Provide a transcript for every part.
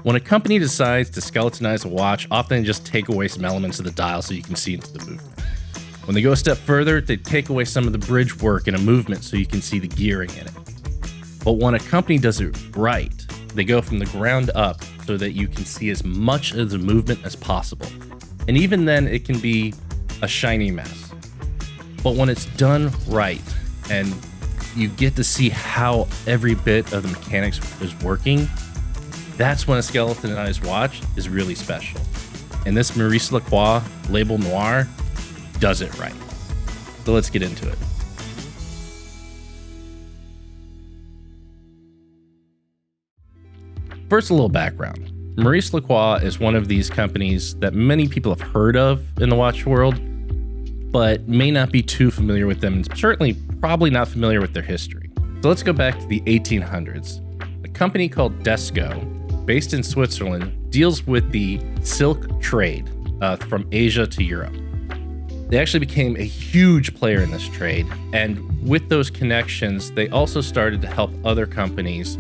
When a company decides to skeletonize a watch, often they just take away some elements of the dial so you can see into the movement. When they go a step further, they take away some of the bridge work in a movement so you can see the gearing in it. But when a company does it right, they go from the ground up so that you can see as much of the movement as possible. And even then, it can be a shiny mess. But when it's done right and you get to see how every bit of the mechanics is working, that's when a skeletonized watch is really special. And this Maurice Lacroix Label Noir does it right. So let's get into it. First, a little background. Maurice Lacroix is one of these companies that many people have heard of in the watch world, but may not be too familiar with them, and certainly probably not familiar with their history. So let's go back to the 1800s. A company called Desco, based in Switzerland, deals with the silk trade from Asia to Europe. They actually became a huge player in this trade, and with those connections, they also started to help other companies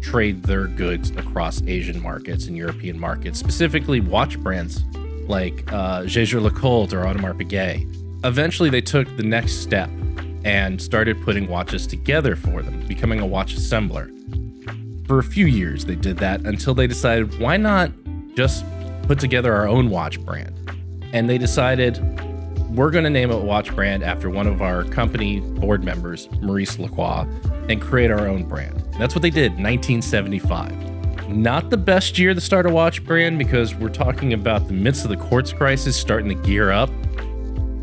trade their goods across Asian markets and European markets, specifically watch brands like Jaeger-LeCoultre or Audemars Piguet. Eventually, they took the next step and started putting watches together for them, becoming a watch assembler. For a few years, they did that until they decided, why not just put together our own watch brand? And they decided, we're going to name a watch brand after one of our company board members, Maurice Lacroix, and create our own brand. That's what they did in 1975. Not the best year to start a watch brand because we're talking about the midst of the quartz crisis starting to gear up.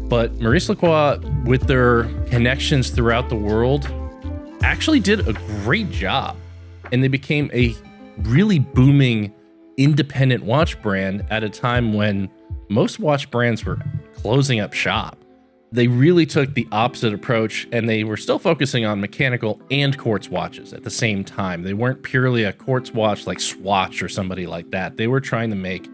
But Maurice Lacroix, with their connections throughout the world, actually did a great job. And they became a really booming independent watch brand at a time when most watch brands were closing up shop. They really took the opposite approach, and they were still focusing on mechanical and quartz watches at the same time. They weren't purely a quartz watch like Swatch or somebody like that. They were trying to make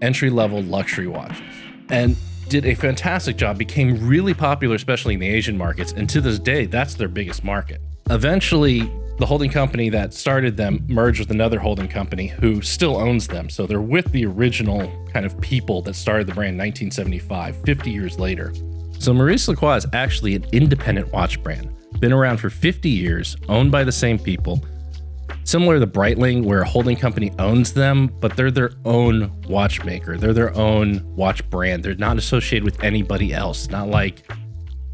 entry-level luxury watches and did a fantastic job, became really popular, especially in the Asian markets, and to this day, that's their biggest market. Eventually, the holding company that started them merged with another holding company who still owns them, so they're with the original kind of people that started the brand in 1975, 50 years later. So Maurice Lacroix is actually an independent watch brand, been around for 50 years, owned by the same people. Similar to Breitling, where a holding company owns them, but they're their own watchmaker. They're their own watch brand. They're not associated with anybody else, not like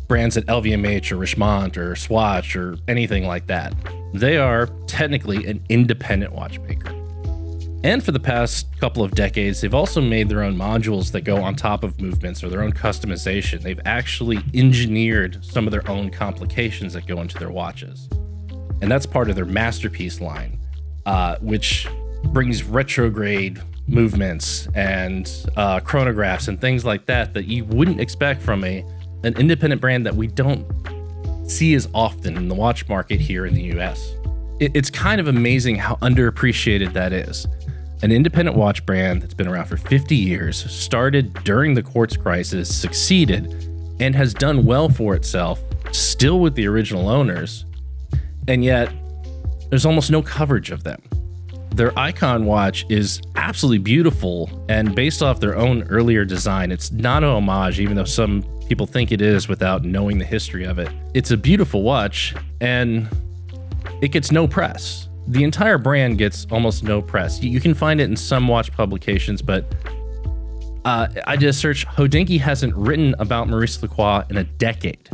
brands at LVMH or Richemont or Swatch or anything like that. They are technically an independent watchmaker. And for the past couple of decades, they've also made their own modules that go on top of movements or their own customization. They've actually engineered some of their own complications that go into their watches. And that's part of their Masterpiece line, which brings retrograde movements and chronographs and things like that that you wouldn't expect from an independent brand that we don't see as often in the watch market here in the US. It's kind of amazing how underappreciated that is. An independent watch brand that's been around for 50 years, started during the quartz crisis, succeeded, and has done well for itself, still with the original owners, and yet there's almost no coverage of them. Their Aikon watch is absolutely beautiful, and based off their own earlier design, it's not an homage, even though some people think it is without knowing the history of it. It's a beautiful watch, and it gets no press. The entire brand gets almost no press. You can find it in some watch publications, but I just searched. Hodinkee hasn't written about Maurice Lacroix in a decade.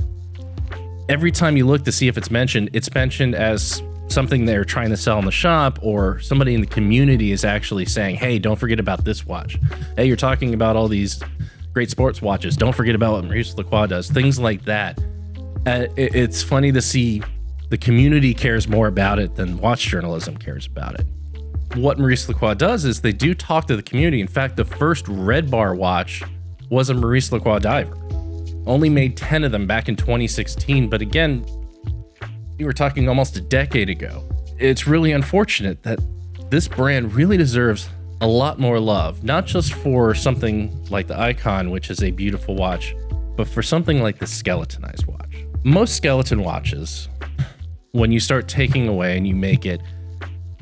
Every time you look to see if it's mentioned as something they're trying to sell in the shop, or somebody in the community is actually saying, hey, don't forget about this watch. Hey, you're talking about all these great sports watches. Don't forget about what Maurice Lacroix does. Things like that. It's funny to see the community cares more about it than watch journalism cares about it. What Maurice Lacroix does is they do talk to the community. In fact, the first Red Bar watch was a Maurice Lacroix diver. Only made 10 of them back in 2016, but again, you were talking almost a decade ago. It's really unfortunate that this brand really deserves a lot more love, not just for something like the Aikon, which is a beautiful watch, but for something like the skeletonized watch. Most skeleton watches, when you start taking away and you make it,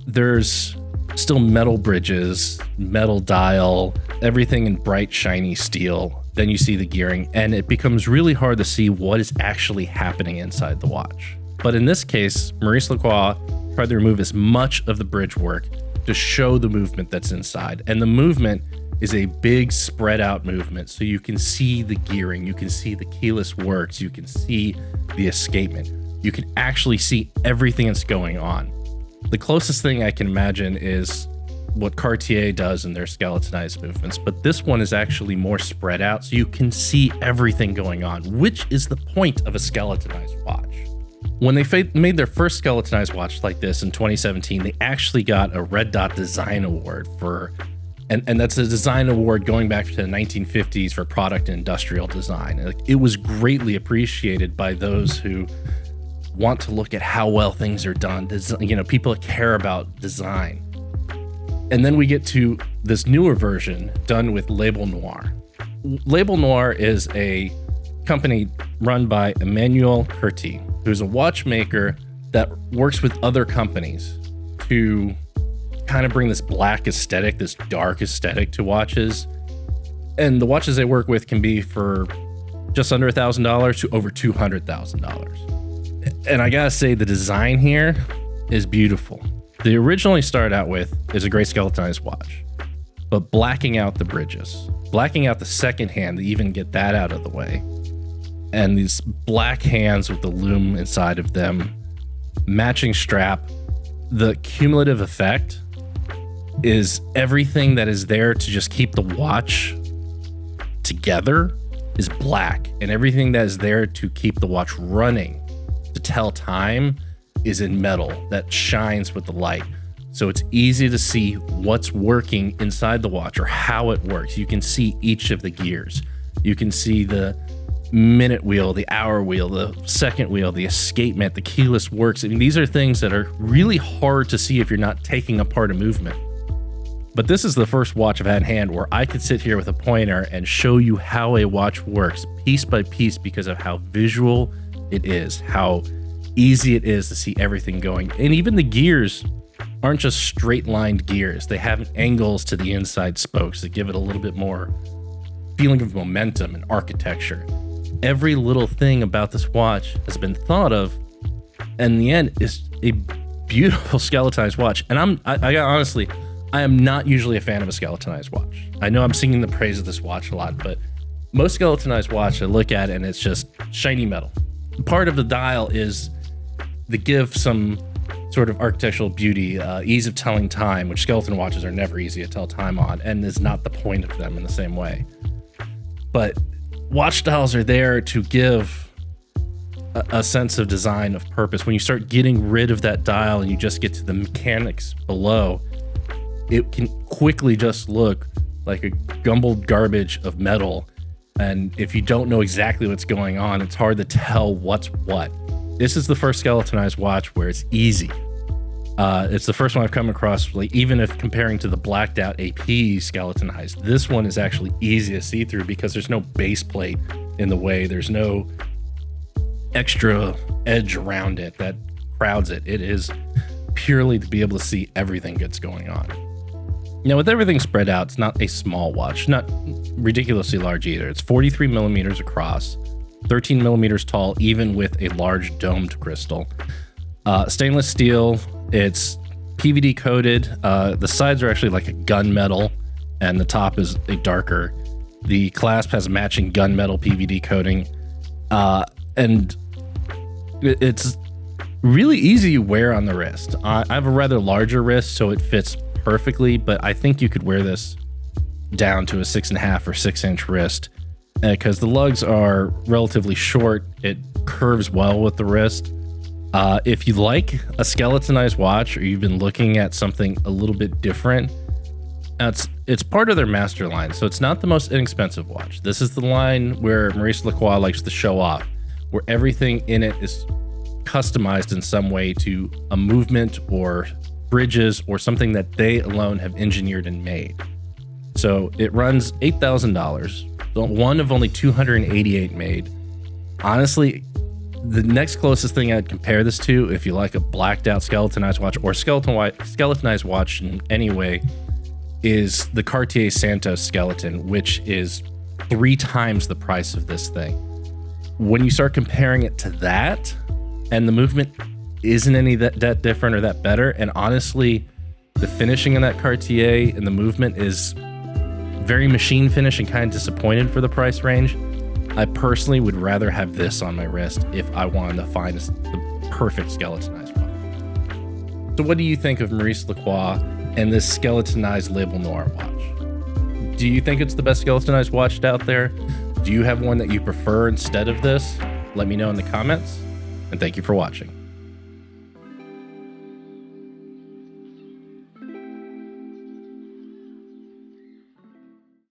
there's still metal bridges, metal dial, everything in bright, shiny steel. Then you see the gearing, and it becomes really hard to see what is actually happening inside the watch. But in this case, Maurice Lacroix tried to remove as much of the bridge work to show the movement that's inside. And the movement is a big spread out movement. So you can see the gearing, you can see the keyless works, you can see the escapement. You can actually see everything that's going on. The closest thing I can imagine is what Cartier does in their skeletonized movements, but this one is actually more spread out, so you can see everything going on, which is the point of a skeletonized watch. When they made their first skeletonized watch like this in 2017, they actually got a Red Dot Design Award and that's a design award going back to the 1950s for product and industrial design. It was greatly appreciated by those who want to look at how well things are done. People care about design. And then we get to this newer version done with Label Noir. Label Noir is a company run by Emmanuel Curti, who's a watchmaker that works with other companies to kind of bring this black aesthetic, this dark aesthetic to watches. And the watches they work with can be for just under $1,000 to over $200,000. And I gotta say, the design here is beautiful. They originally started out with is a gray skeletonized watch, but blacking out the bridges, blacking out the second hand to even get that out of the way. And these black hands with the lume inside of them, matching strap, the cumulative effect is everything that is there to just keep the watch together is black, and everything that is there to keep the watch running to tell time is in metal that shines with the light. So it's easy to see what's working inside the watch or how it works. You can see each of the gears. You can see the minute wheel, the hour wheel, the second wheel, the escapement, the keyless works. I mean, these are things that are really hard to see if you're not taking apart a movement. But this is the first watch I've had in hand where I could sit here with a pointer and show you how a watch works piece by piece because of how visual it is, how easy it is to see everything going. And even the gears aren't just straight lined gears. They have angles to the inside spokes that give it a little bit more feeling of momentum and architecture. Every little thing about this watch has been thought of, and in the end is a beautiful skeletonized watch. And honestly, I am not usually a fan of a skeletonized watch. I know I'm singing the praise of this watch a lot, but most skeletonized watch I look at and it's just shiny metal. Part of the dial is to give some sort of architectural beauty, ease of telling time, which skeleton watches are never easy to tell time on and is not the point of them in the same way. But watch dials are there to give a sense of design, of purpose. When you start getting rid of that dial and you just get to the mechanics below, it can quickly just look like a gumbled garbage of metal. And if you don't know exactly what's going on, it's hard to tell what's what. This is the first skeletonized watch where it's easy. It's the first one I've come across, like, even if comparing to the blacked out AP skeletonized, this one is actually easy to see through because there's no base plate in the way. There's no extra edge around it that crowds it. It is purely to be able to see everything that's going on. Now, with everything spread out, it's not a small watch, not ridiculously large either. It's 43 millimeters across, 13 millimeters tall, even with a large domed crystal. Stainless steel, it's PVD coated. The sides are actually like a gunmetal, and the top is a darker. The clasp has matching gunmetal PVD coating, and it's really easy to wear on the wrist. I have a rather larger wrist, so it fits perfectly, but I think you could wear this down to a 6.5 or 6 inch wrist because the lugs are relatively short. It curves well with the wrist. If you like a skeletonized watch or you've been looking at something a little bit different, it's part of their master line, so it's not the most inexpensive watch. This is the line where Maurice Lacroix likes to show off, where everything in it is customized in some way to a movement or bridges or something that they alone have engineered and made. So it runs $8,000, one of only 288 made. Honestly, The next closest thing I'd compare this to, if you like a blacked out skeletonized watch or skeletonized watch in any way, is the Cartier Santos skeleton, which is 3 times the price of this thing. When you start comparing it to that, and the movement isn't any that different or that better, and honestly, the finishing in that Cartier and the movement is very machine finish and kind of disappointed for the price range. I personally would rather have this on my wrist if I wanted to find the perfect skeletonized watch. So what do you think of Maurice Lacroix and this skeletonized Label Noir watch? Do you think it's the best skeletonized watch out there? Do you have one that you prefer instead of this? Let me know in the comments, and thank you for watching.